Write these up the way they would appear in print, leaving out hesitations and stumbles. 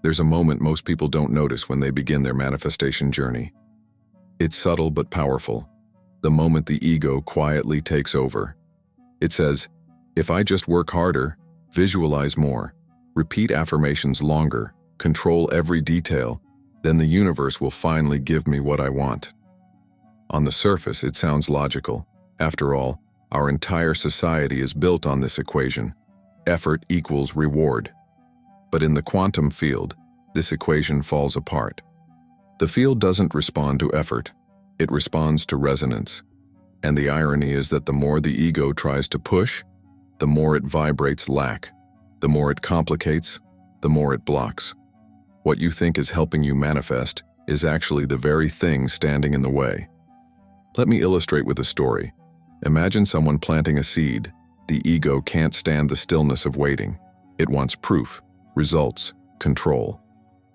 There's a moment most people don't notice when they begin their manifestation journey. It's subtle but powerful. The moment the ego quietly takes over. It says, if I just work harder, visualize more, repeat affirmations longer, control every detail, then the universe will finally give me what I want. On the surface, it sounds logical. After all, our entire society is built on this equation. Effort equals reward. But in the quantum field, this equation falls apart. The field doesn't respond to effort. It responds to resonance. And the irony is that the more the ego tries to push, the more it vibrates lack. The more it complicates, the more it blocks. What you think is helping you manifest is actually the very thing standing in the way. Let me illustrate with a story. Imagine someone planting a seed. The ego can't stand the stillness of waiting. It wants proof, results, control.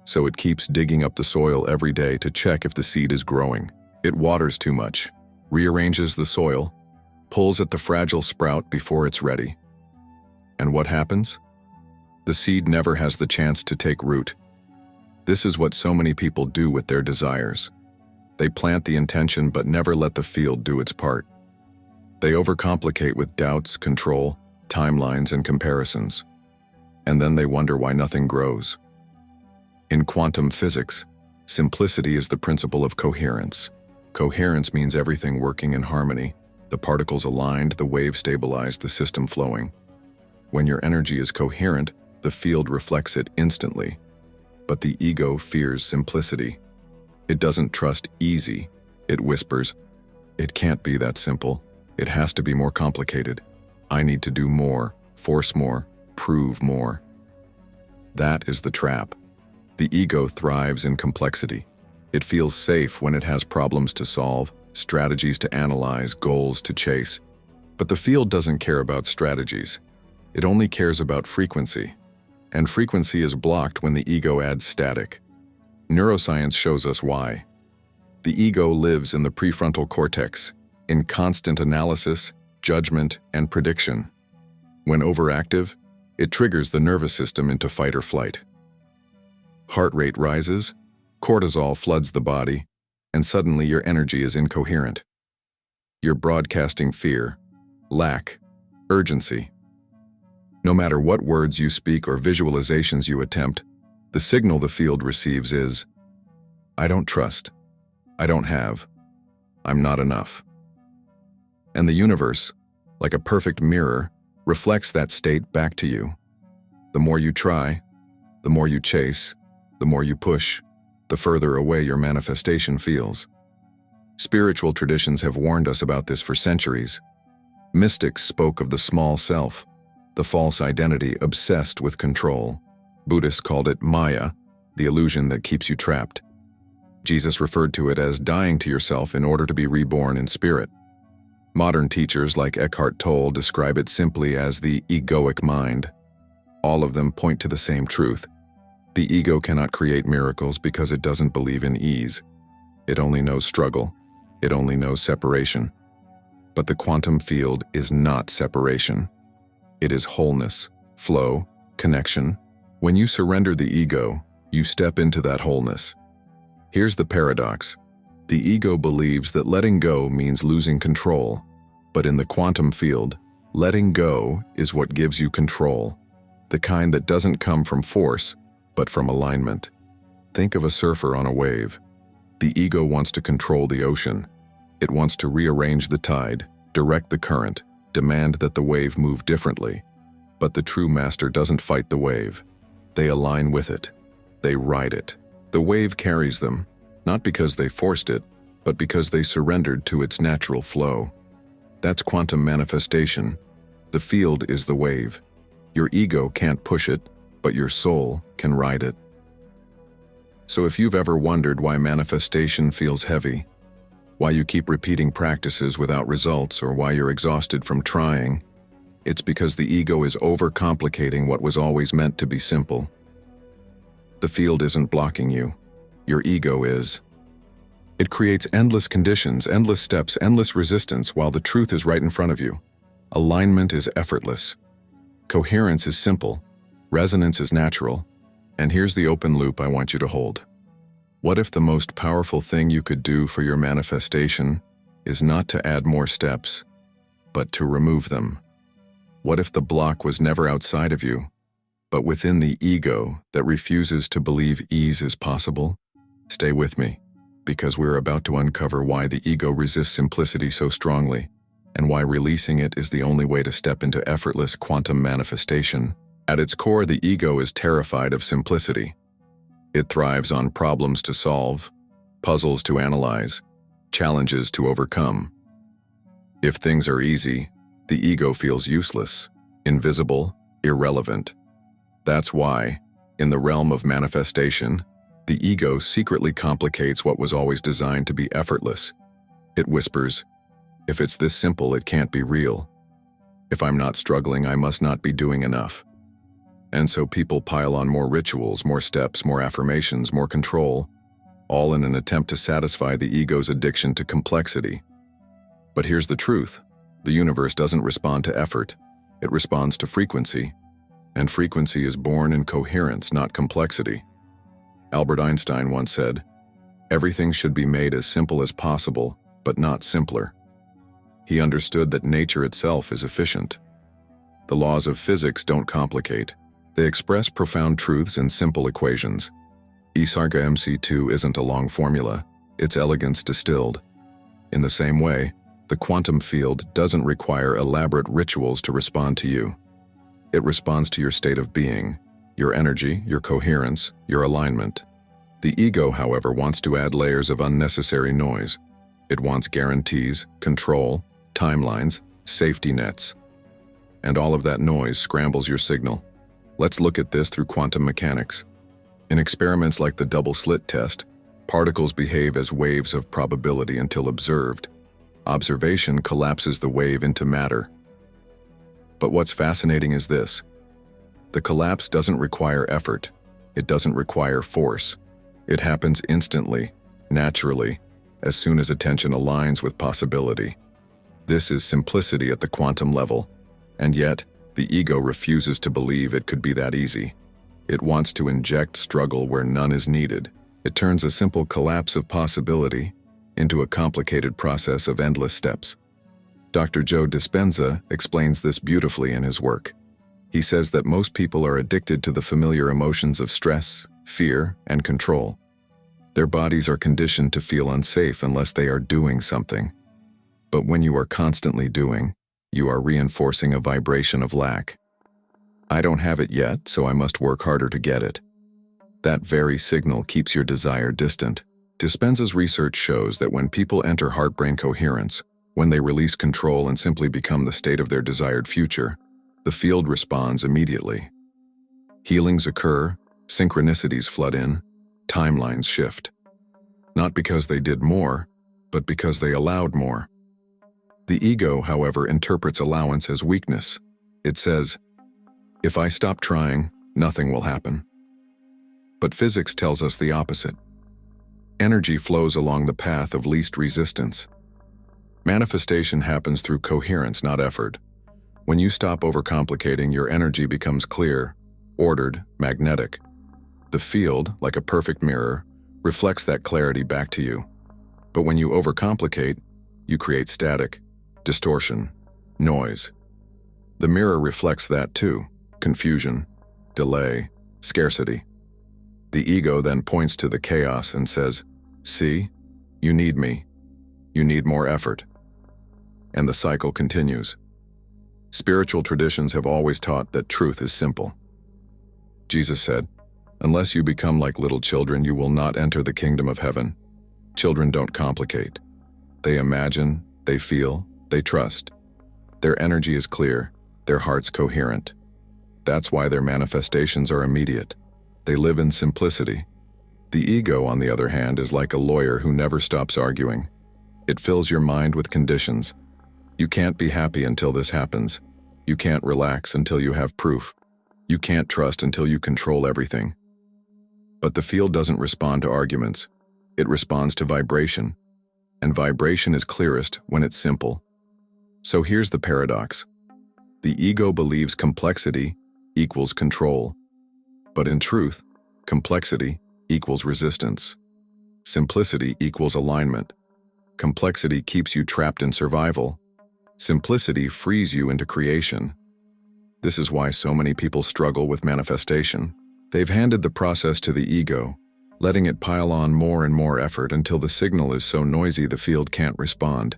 So it keeps digging up the soil every day to check if the seed is growing. It waters too much, rearranges the soil, pulls at the fragile sprout before it's ready. And what happens? The seed never has the chance to take root. This is what so many people do with their desires. They plant the intention but never let the field do its part. They overcomplicate with doubts, control, timelines, and comparisons. And then they wonder why nothing grows. In quantum physics, simplicity is the principle of coherence. Coherence means everything working in harmony, the particles aligned, the wave stabilized, the system flowing. When your energy is coherent, the field reflects it instantly. But the ego fears simplicity. It doesn't trust easy. It whispers, it can't be that simple. It has to be more complicated. I need to do more, force more, prove more. That is the trap. The ego thrives in complexity. It feels safe when it has problems to solve, strategies to analyze, goals to chase. But the field doesn't care about strategies. It only cares about frequency. And frequency is blocked when the ego adds static. Neuroscience shows us why. The ego lives in the prefrontal cortex, in constant analysis, judgment, and prediction. When overactive, it triggers the nervous system into fight or flight. Heart rate rises, cortisol floods the body, and suddenly your energy is incoherent. You're broadcasting fear, lack, urgency. No matter what words you speak or visualizations you attempt, the signal the field receives is, I don't trust, I don't have, I'm not enough. And the universe, like a perfect mirror, reflects that state back to you. The more you try, the more you chase, the more you push, the further away your manifestation feels. Spiritual traditions have warned us about this for centuries. Mystics spoke of the small self, the false identity obsessed with control. Buddhists called it Maya, the illusion that keeps you trapped. Jesus referred to it as dying to yourself in order to be reborn in spirit. Modern teachers like Eckhart Tolle describe it simply as the egoic mind. All of them point to the same truth. The ego cannot create miracles because it doesn't believe in ease. It only knows struggle. It only knows separation. But the quantum field is not separation. It is wholeness, flow, connection. When you surrender the ego, you step into that wholeness. Here's the paradox. The ego believes that letting go means losing control, but in the quantum field, letting go is what gives you control, the kind that doesn't come from force, but from alignment. Think of a surfer on a wave. The ego wants to control the ocean. It wants to rearrange the tide, direct the current, demand that the wave move differently. But the true master doesn't fight the wave. They align with it. They ride it. The wave carries them, not because they forced it, but because they surrendered to its natural flow. That's quantum manifestation. The field is the wave. Your ego can't push it, but your soul can ride it. So if you've ever wondered why manifestation feels heavy, why you keep repeating practices without results, or why you're exhausted from trying, it's because the ego is overcomplicating what was always meant to be simple. The field isn't blocking you. Your ego is. It creates endless conditions, endless steps, endless resistance, while the truth is right in front of you. Alignment is effortless. Coherence is simple. Resonance is natural. And here's the open loop I want you to hold. What if the most powerful thing you could do for your manifestation is not to add more steps, but to remove them? What if the block was never outside of you, but within the ego that refuses to believe ease is possible? Stay with me, because we're about to uncover why the ego resists simplicity so strongly, and why releasing it is the only way to step into effortless quantum manifestation. At its core, the ego is terrified of simplicity. It thrives on problems to solve, puzzles to analyze, challenges to overcome. If things are easy, the ego feels useless, invisible, irrelevant. That's why, in the realm of manifestation, the ego secretly complicates what was always designed to be effortless. It whispers, if it's this simple, it can't be real. If I'm not struggling, I must not be doing enough. And so people pile on more rituals, more steps, more affirmations, more control, all in an attempt to satisfy the ego's addiction to complexity. But here's the truth. The universe doesn't respond to effort. It responds to frequency. And frequency is born in coherence, not complexity. Albert Einstein once said, "Everything should be made as simple as possible, but not simpler." He understood that nature itself is efficient. The laws of physics don't complicate. They express profound truths in simple equations. E = mc2 isn't a long formula, it's elegance distilled. In the same way, the quantum field doesn't require elaborate rituals to respond to you. It responds to your state of being, your energy, your coherence, your alignment. The ego, however, wants to add layers of unnecessary noise. It wants guarantees, control, timelines, safety nets. And all of that noise scrambles your signal. Let's look at this through quantum mechanics. In experiments like the double-slit test, particles behave as waves of probability until observed. Observation collapses the wave into matter. But what's fascinating is this. The collapse doesn't require effort. It doesn't require force. It happens instantly, naturally, as soon as attention aligns with possibility. This is simplicity at the quantum level, and yet, the ego refuses to believe it could be that easy. It wants to inject struggle where none is needed. It turns a simple collapse of possibility into a complicated process of endless steps. Dr. Joe Dispenza explains this beautifully in his work. He says that most people are addicted to the familiar emotions of stress, fear, and control. Their bodies are conditioned to feel unsafe unless they are doing something. But when you are constantly doing, you are reinforcing a vibration of lack. I don't have it yet, so I must work harder to get it. That very signal keeps your desire distant. Dispenza's research shows that when people enter heart-brain coherence, when they release control and simply become the state of their desired future, the field responds immediately. Healings occur, synchronicities flood in, timelines shift. Not because they did more, but because they allowed more. The ego, however, interprets allowance as weakness. It says, if I stop trying, nothing will happen. But physics tells us the opposite. Energy flows along the path of least resistance. Manifestation happens through coherence, not effort. When you stop overcomplicating, your energy becomes clear, ordered, magnetic. The field, like a perfect mirror, reflects that clarity back to you. But when you overcomplicate, you create static, distortion, noise. The mirror reflects that too: confusion, delay, scarcity. The ego then points to the chaos and says, see, you need me. You need more effort. And the cycle continues. Spiritual traditions have always taught that truth is simple. Jesus said, unless you become like little children, you will not enter the kingdom of heaven. Children don't complicate. They imagine, they feel, they trust. Their energy is clear, their hearts coherent. That's why their manifestations are immediate. They live in simplicity. The ego, on the other hand, is like a lawyer who never stops arguing. It fills your mind with conditions. You can't be happy until this happens. You can't relax until you have proof. You can't trust until you control everything. But the field doesn't respond to arguments. It responds to vibration. And vibration is clearest when it's simple. So here's the paradox. The ego believes complexity equals control. But in truth, Complexity equals resistance. Simplicity equals alignment. Complexity keeps you trapped in survival. Simplicity frees you into creation. This is why so many people struggle with manifestation. They've handed the process to the ego, letting it pile on more and more effort until the signal is so noisy the field can't respond.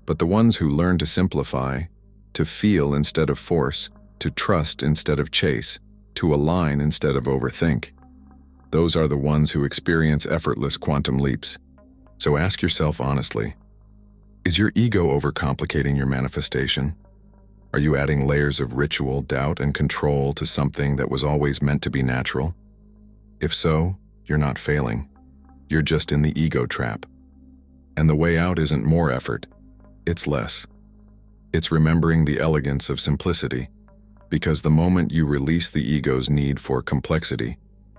But the ones who learn to simplify, to feel instead of force, to trust instead of chase, to align instead of overthink, those are the ones who experience effortless quantum leaps. So ask yourself honestly, is your ego overcomplicating your manifestation? Are you adding layers of ritual, doubt, and control to something that was always meant to be natural? If so, you're not failing. You're just in the ego trap. And the way out isn't more effort, it's less. It's remembering the elegance of simplicity, because the moment you release the ego's need for complexity,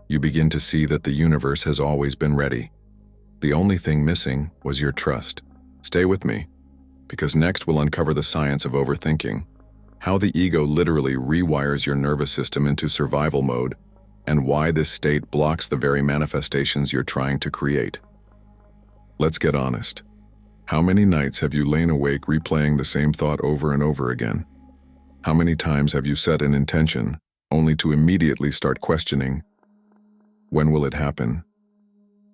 you begin to see that the universe has always been ready. The only thing missing was your trust. Stay with me, because next we'll uncover the science of overthinking, how the ego literally rewires your nervous system into survival mode, and why this state blocks the very manifestations you're trying to create. Let's get honest. How many nights have you lain awake replaying the same thought over and over again? How many times have you set an intention, only to immediately start questioning, when will it happen?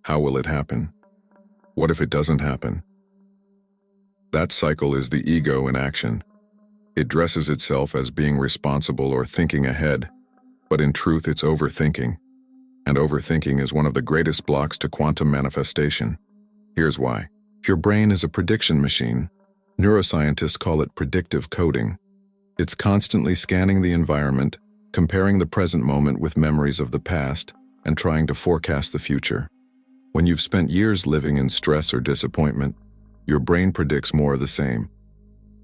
How will it happen? What if it doesn't happen? That cycle is the ego in action. It dresses itself as being responsible or thinking ahead, but in truth it's overthinking. And overthinking is one of the greatest blocks to quantum manifestation. Here's why. Your brain is a prediction machine. Neuroscientists call it predictive coding. It's constantly scanning the environment, comparing the present moment with memories of the past, and trying to forecast the future. When you've spent years living in stress or disappointment, your brain predicts more of the same.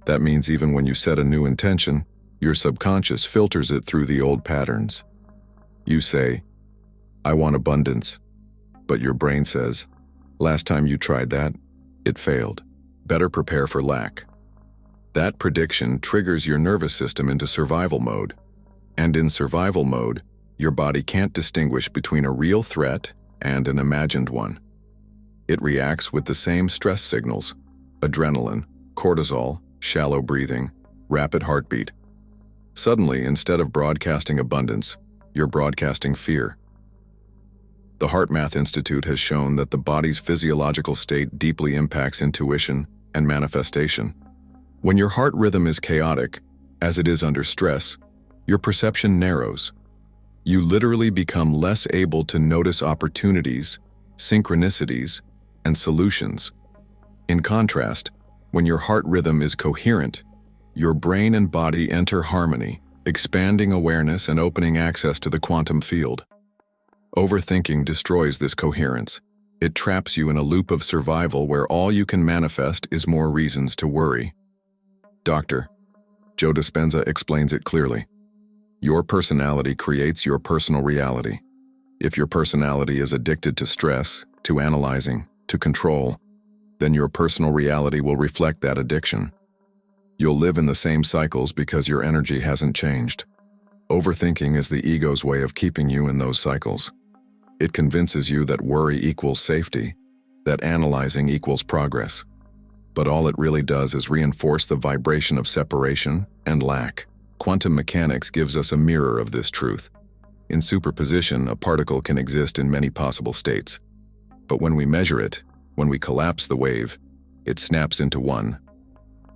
That means even when you set a new intention, your subconscious filters it through the old patterns. You say, I want abundance, but your brain says, last time you tried that, it failed. Better prepare for lack. That prediction triggers your nervous system into survival mode. And in survival mode, your body can't distinguish between a real threat and an imagined one. It reacts with the same stress signals: adrenaline, cortisol, shallow breathing, rapid heartbeat. Suddenly, instead of broadcasting abundance, you're broadcasting fear. The HeartMath Institute has shown that the body's physiological state deeply impacts intuition and manifestation. When your heart rhythm is chaotic, as it is under stress, your perception narrows. You literally become less able to notice opportunities, synchronicities, and solutions. In contrast, when your heart rhythm is coherent, your brain and body enter harmony, expanding awareness and opening access to the quantum field. Overthinking destroys this coherence. It traps you in a loop of survival where all you can manifest is more reasons to worry. Dr. Joe Dispenza explains it clearly. Your personality creates your personal reality. If your personality is addicted to stress, to analyzing, to control, then your personal reality will reflect that addiction. You'll live in the same cycles because your energy hasn't changed. Overthinking is the ego's way of keeping you in those cycles. It convinces you that worry equals safety, that analyzing equals progress. But all it really does is reinforce the vibration of separation and lack. Quantum mechanics gives us a mirror of this truth. In superposition, a particle can exist in many possible states. But when we measure it, when we collapse the wave, it snaps into one.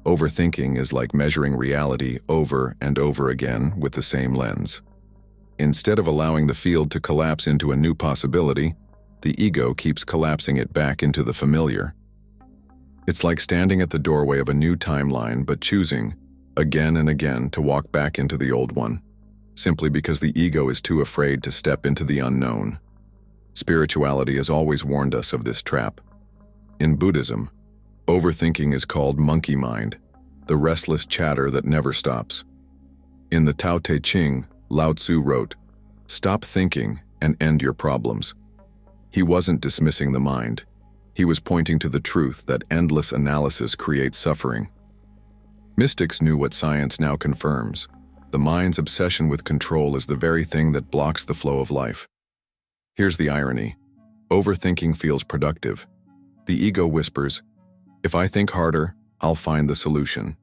Overthinking is like measuring reality over and over again with the same lens. Instead of allowing the field to collapse into a new possibility, the ego keeps collapsing it back into the familiar. It's like standing at the doorway of a new timeline but choosing, again and again, to walk back into the old one, simply because the ego is too afraid to step into the unknown. Spirituality has always warned us of this trap. In Buddhism, overthinking is called monkey mind, the restless chatter that never stops. In the Tao Te Ching, Lao Tzu wrote, "Stop thinking and end your problems." He wasn't dismissing the mind. He was pointing to the truth that endless analysis creates suffering. Mystics knew what science now confirms. The mind's obsession with control is the very thing that blocks the flow of life. Here's the irony. Overthinking feels productive. The ego whispers, if I think harder, I'll find the solution.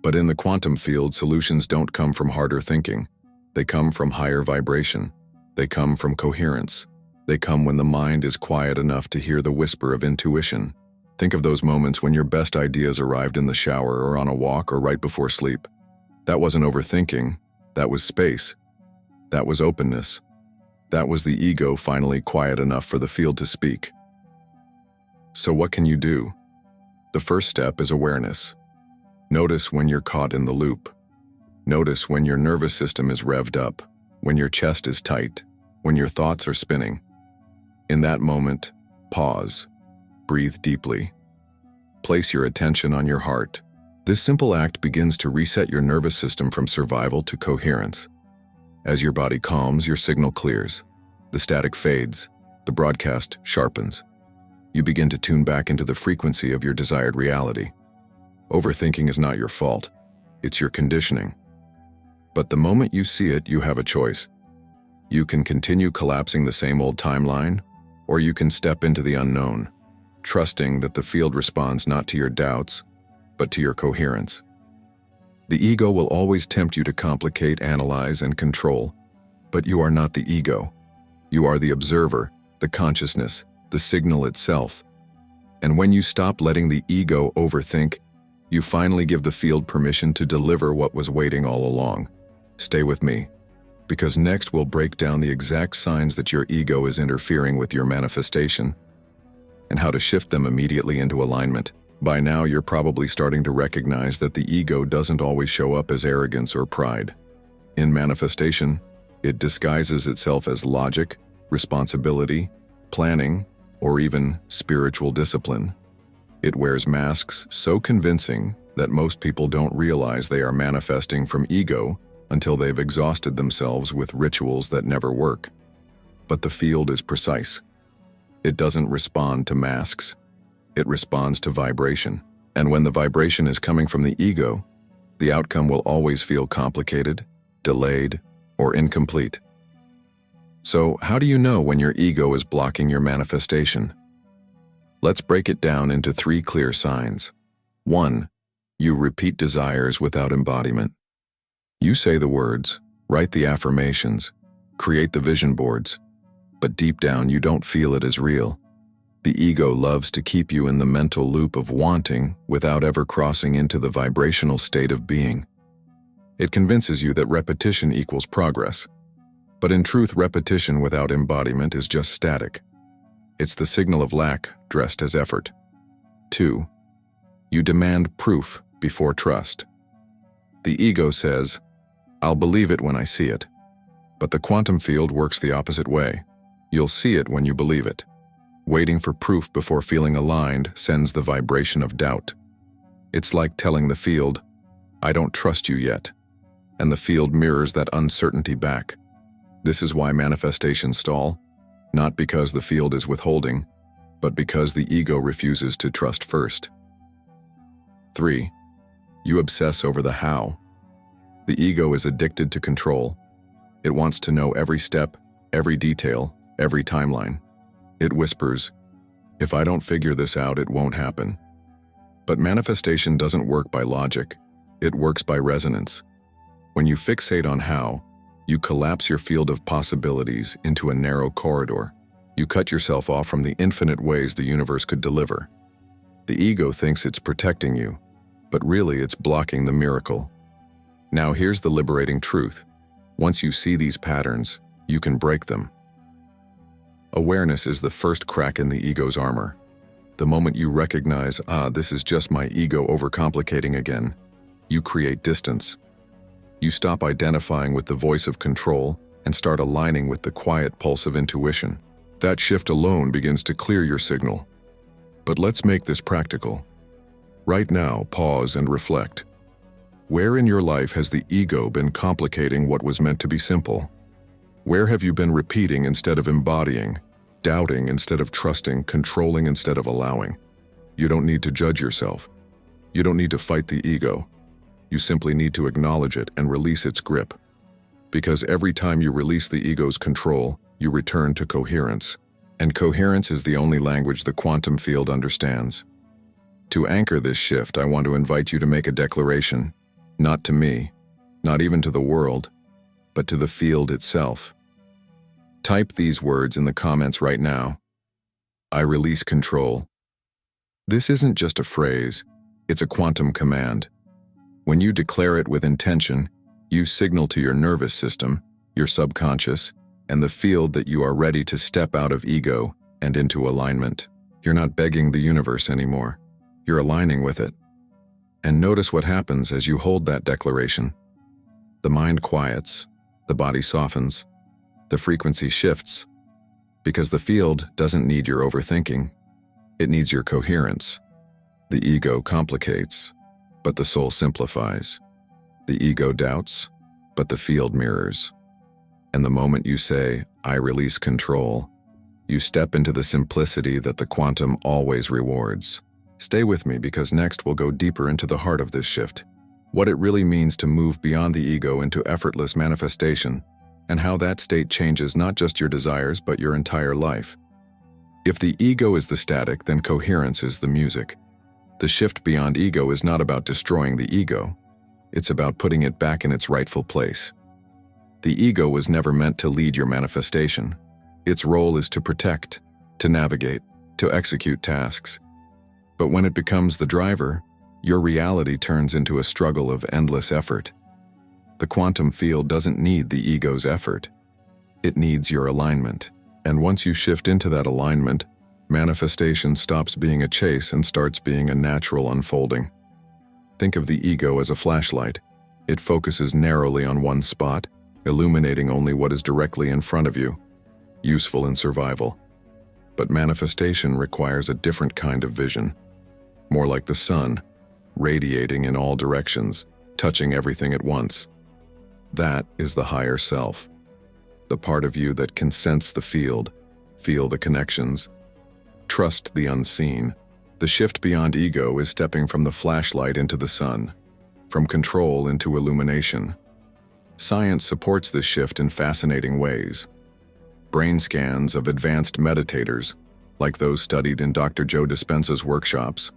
But in the quantum field, solutions don't come from harder thinking. They come from higher vibration. They come from coherence. They come when the mind is quiet enough to hear the whisper of intuition. Think of those moments when your best ideas arrived in the shower or on a walk or right before sleep. That wasn't overthinking. That was space. That was openness. That was the ego finally quiet enough for the field to speak. So what can you do? The first step is awareness. Notice when you're caught in the loop. Notice when your nervous system is revved up, when your chest is tight, when your thoughts are spinning. In that moment, pause. Breathe deeply. Place your attention on your heart. This simple act begins to reset your nervous system from survival to coherence. As your body calms, your signal clears. The static fades. The broadcast sharpens. You begin to tune back into the frequency of your desired reality. Overthinking is not your fault. It's your conditioning. But the moment you see it, you have a choice. You can continue collapsing the same old timeline, or you can step into the unknown, trusting that the field responds not to your doubts, but to your coherence. The ego will always tempt you to complicate, analyze, and control, but you are not the ego. You are the observer, the consciousness, the signal itself. And when you stop letting the ego overthink, you finally give the field permission to deliver what was waiting all along. Stay with me, because next we'll break down the exact signs that your ego is interfering with your manifestation and how to shift them immediately into alignment. By now, you're probably starting to recognize that the ego doesn't always show up as arrogance or pride. In manifestation, it disguises itself as logic, responsibility, planning, or even spiritual discipline. It wears masks so convincing that most people don't realize they are manifesting from ego until they've exhausted themselves with rituals that never work. But the field is precise. It doesn't respond to masks. It responds to vibration. And when the vibration is coming from the ego, the outcome will always feel complicated, delayed, or incomplete. So, how do you know when your ego is blocking your manifestation? Let's break it down into 3 clear signs. 1. You repeat desires without embodiment. You say the words, write the affirmations, create the vision boards, but deep down you don't feel it as real. The ego loves to keep you in the mental loop of wanting without ever crossing into the vibrational state of being. It convinces you that repetition equals progress. But in truth, repetition without embodiment is just static. It's the signal of lack dressed as effort. 2. You demand proof before trust. The ego says, I'll believe it when I see it. But the quantum field works the opposite way. You'll see it when you believe it. Waiting for proof before feeling aligned sends the vibration of doubt. It's like telling the field, I don't trust you yet. And the field mirrors that uncertainty back. This is why manifestations stall, not because the field is withholding, but because the ego refuses to trust first. 3. You obsess over the how. The ego is addicted to control. It wants to know every step, every detail, every timeline. It whispers, if I don't figure this out, it won't happen. But manifestation doesn't work by logic. It works by resonance. When you fixate on how, you collapse your field of possibilities into a narrow corridor. You cut yourself off from the infinite ways the universe could deliver. The ego thinks it's protecting you, but really it's blocking the miracle. Now here's the liberating truth. Once you see these patterns, you can break them. Awareness is the first crack in the ego's armor. The moment you recognize, this is just my ego overcomplicating again, you create distance. You stop identifying with the voice of control and start aligning with the quiet pulse of intuition. That shift alone begins to clear your signal. But let's make this practical. Right now, pause and reflect. Where in your life has the ego been complicating what was meant to be simple? Where have you been repeating instead of embodying, doubting instead of trusting, controlling instead of allowing? You don't need to judge yourself. You don't need to fight the ego. You simply need to acknowledge it and release its grip. Because every time you release the ego's control, you return to coherence. And coherence is the only language the quantum field understands. To anchor this shift, I want to invite you to make a declaration, not to me, not even to the world, but to the field itself. Type these words in the comments right now. I release control. This isn't just a phrase, it's a quantum command. When you declare it with intention, you signal to your nervous system, your subconscious, and the field that you are ready to step out of ego and into alignment. You're not begging the universe anymore. You're aligning with it. And notice what happens as you hold that declaration. The mind quiets, the body softens, the frequency shifts, because the field doesn't need your overthinking. It needs your coherence. The ego complicates, but the soul simplifies. The ego doubts, but the field mirrors. And the moment you say, I release control, you step into the simplicity that the quantum always rewards. Stay with me because next we'll go deeper into the heart of this shift, what it really means to move beyond the ego into effortless manifestation, and how that state changes not just your desires but your entire life. If the ego is the static, then coherence is the music. The shift beyond ego is not about destroying the ego. It's about putting it back in its rightful place. The ego was never meant to lead your manifestation. Its role is to protect, to navigate, to execute tasks. But when it becomes the driver, your reality turns into a struggle of endless effort. The quantum field doesn't need the ego's effort. It needs your alignment. And once you shift into that alignment, manifestation stops being a chase and starts being a natural unfolding. Think of the ego as a flashlight. It focuses narrowly on one spot, illuminating only what is directly in front of you, useful in survival. But manifestation requires a different kind of vision, more like the sun, radiating in all directions, touching everything at once. That is the higher self, the part of you that can sense the field, feel the connections, trust the unseen. The shift beyond ego is stepping from the flashlight into the sun, from control into illumination. Science supports this shift in fascinating ways. Brain scans of advanced meditators, like those studied in Dr. Joe Dispenza's workshops,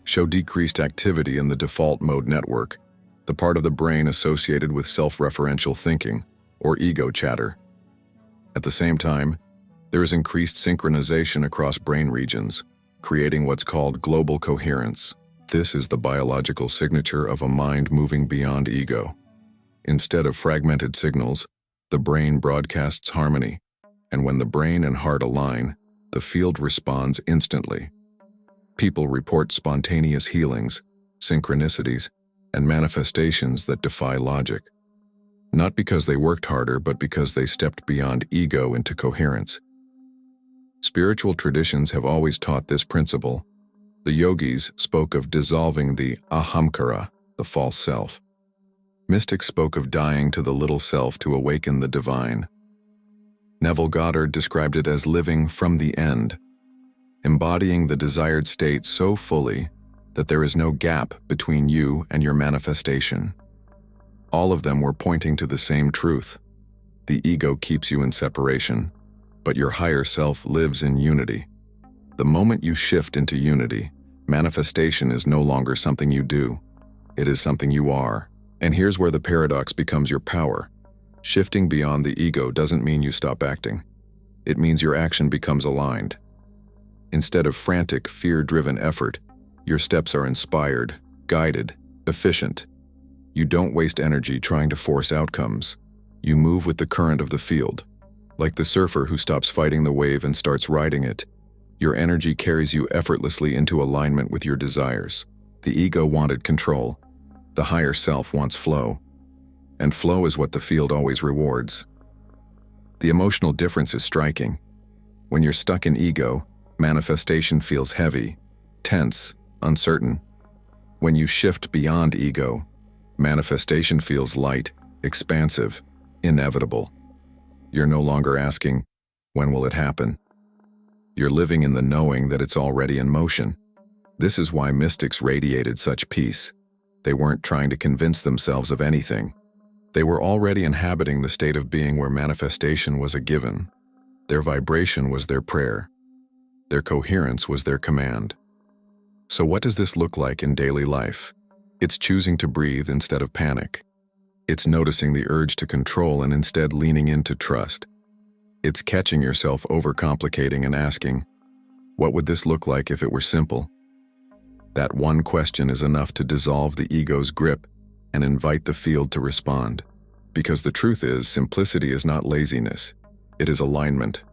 show decreased activity in the default mode network, the part of the brain associated with self-referential thinking, or ego chatter. At the same time, there is increased synchronization across brain regions, creating what's called global coherence. This is the biological signature of a mind moving beyond ego. Instead of fragmented signals, the brain broadcasts harmony, and when the brain and heart align, the field responds instantly. People report spontaneous healings, synchronicities, and manifestations that defy logic. Not because they worked harder, but because they stepped beyond ego into coherence. Spiritual traditions have always taught this principle. The yogis spoke of dissolving the ahamkara, the false self. Mystics spoke of dying to the little self to awaken the divine. Neville Goddard described it as living from the end, embodying the desired state so fully that there is no gap between you and your manifestation. All of them were pointing to the same truth. The ego keeps you in separation, but your higher self lives in unity. The moment you shift into unity, manifestation is no longer something you do. It is something you are. And here's where the paradox becomes your power. Shifting beyond the ego doesn't mean you stop acting. It means your action becomes aligned. Instead of frantic, fear-driven effort, your steps are inspired, guided, efficient. You don't waste energy trying to force outcomes. You move with the current of the field. Like the surfer who stops fighting the wave and starts riding it, your energy carries you effortlessly into alignment with your desires. The ego wanted control. The higher self wants flow. And flow is what the field always rewards. The emotional difference is striking. When you're stuck in ego, manifestation feels heavy, tense, uncertain. When you shift beyond ego, manifestation feels light, expansive, inevitable. You're no longer asking, when will it happen? You're living in the knowing that it's already in motion. This is why mystics radiated such peace. They weren't trying to convince themselves of anything. They were already inhabiting the state of being where manifestation was a given. Their vibration was their prayer. Their coherence was their command. So what does this look like in daily life? It's choosing to breathe instead of panic. It's noticing the urge to control and instead leaning into trust. It's catching yourself overcomplicating and asking, what would this look like if it were simple? That one question is enough to dissolve the ego's grip and invite the field to respond. Because the truth is, simplicity is not laziness. It is alignment.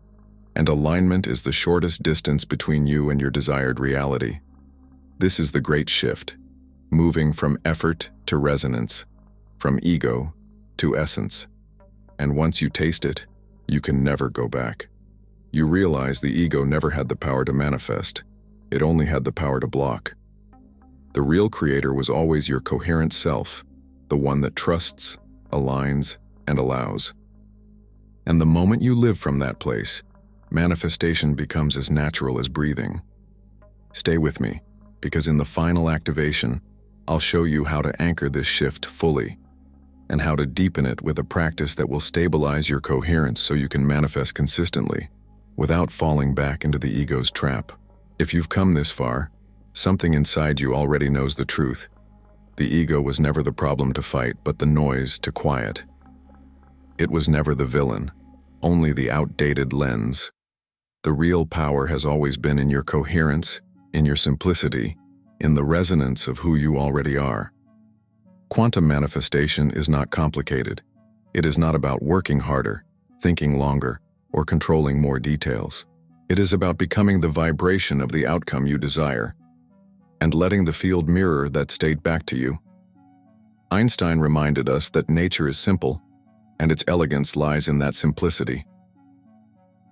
And alignment is the shortest distance between you and your desired reality. This is the great shift, moving from effort to resonance, from ego to essence. And once you taste it, you can never go back. You realize the ego never had the power to manifest. It only had the power to block. The real creator was always your coherent self, the one that trusts, aligns, and allows. And the moment you live from that place, manifestation becomes as natural as breathing. Stay with me, because in the final activation, I'll show you how to anchor this shift fully, and how to deepen it with a practice that will stabilize your coherence so you can manifest consistently, without falling back into the ego's trap. If you've come this far, something inside you already knows the truth. The ego was never the problem to fight, but the noise to quiet. It was never the villain, only the outdated lens. The real power has always been in your coherence, in your simplicity, in the resonance of who you already are. Quantum manifestation is not complicated. It is not about working harder, thinking longer, or controlling more details. It is about becoming the vibration of the outcome you desire, and letting the field mirror that state back to you. Einstein reminded us that nature is simple, and its elegance lies in that simplicity.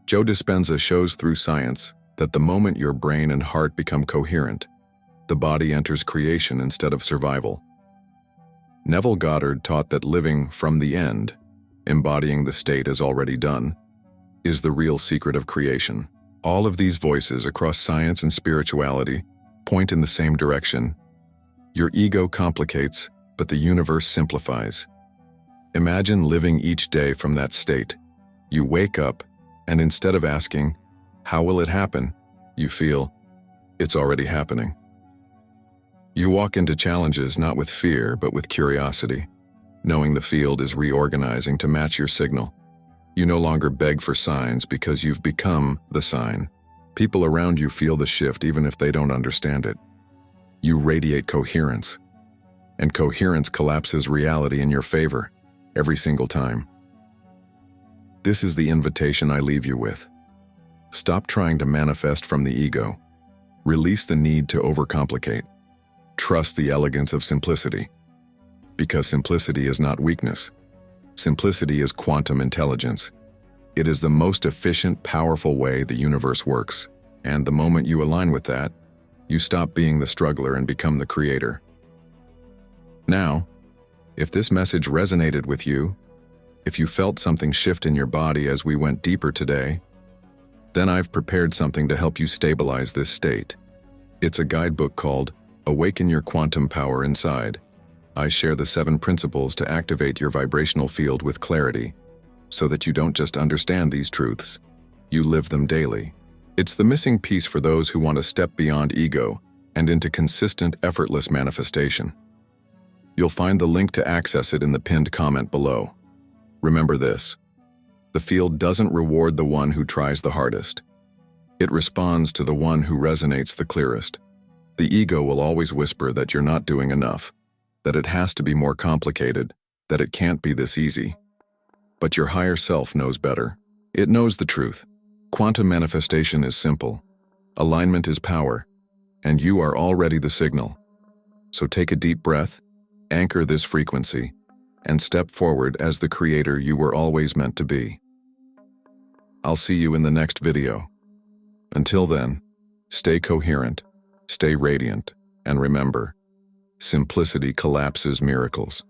Joe Dispenza shows through science that the moment your brain and heart become coherent, the body enters creation instead of survival. Neville Goddard taught that living from the end, embodying the state as already done, is the real secret of creation. All of these voices across science and spirituality point in the same direction. Your ego complicates, but the universe simplifies. Imagine living each day from that state. You wake up, and instead of asking, "How will it happen?" you feel, "It's already happening." You walk into challenges not with fear, but with curiosity, knowing the field is reorganizing to match your signal. You no longer beg for signs because you've become the sign. People around you feel the shift even if they don't understand it. You radiate coherence, and coherence collapses reality in your favor every single time. This is the invitation I leave you with. Stop trying to manifest from the ego. Release the need to overcomplicate. Trust the elegance of simplicity. Because simplicity is not weakness. Simplicity is quantum intelligence. It is the most efficient, powerful way the universe works. And the moment you align with that, you stop being the struggler and become the creator. Now, if this message resonated with you, if you felt something shift in your body as we went deeper today, then I've prepared something to help you stabilize this state. It's a guidebook called Awaken Your Quantum Power Inside. I share the 7 principles to activate your vibrational field with clarity, so that you don't just understand these truths, you live them daily. It's the missing piece for those who want to step beyond ego and into consistent, effortless manifestation. You'll find the link to access it in the pinned comment below. Remember this: the field doesn't reward the one who tries the hardest. It responds to the one who resonates the clearest. The ego will always whisper that you're not doing enough, that it has to be more complicated, that it can't be this easy. But your higher self knows better. It knows the truth. Quantum manifestation is simple. Alignment is power, and you are already the signal. So take a deep breath, anchor this frequency, and step forward as the creator you were always meant to be. I'll see you in the next video. Until then, stay coherent, stay radiant, and remember, simplicity collapses miracles.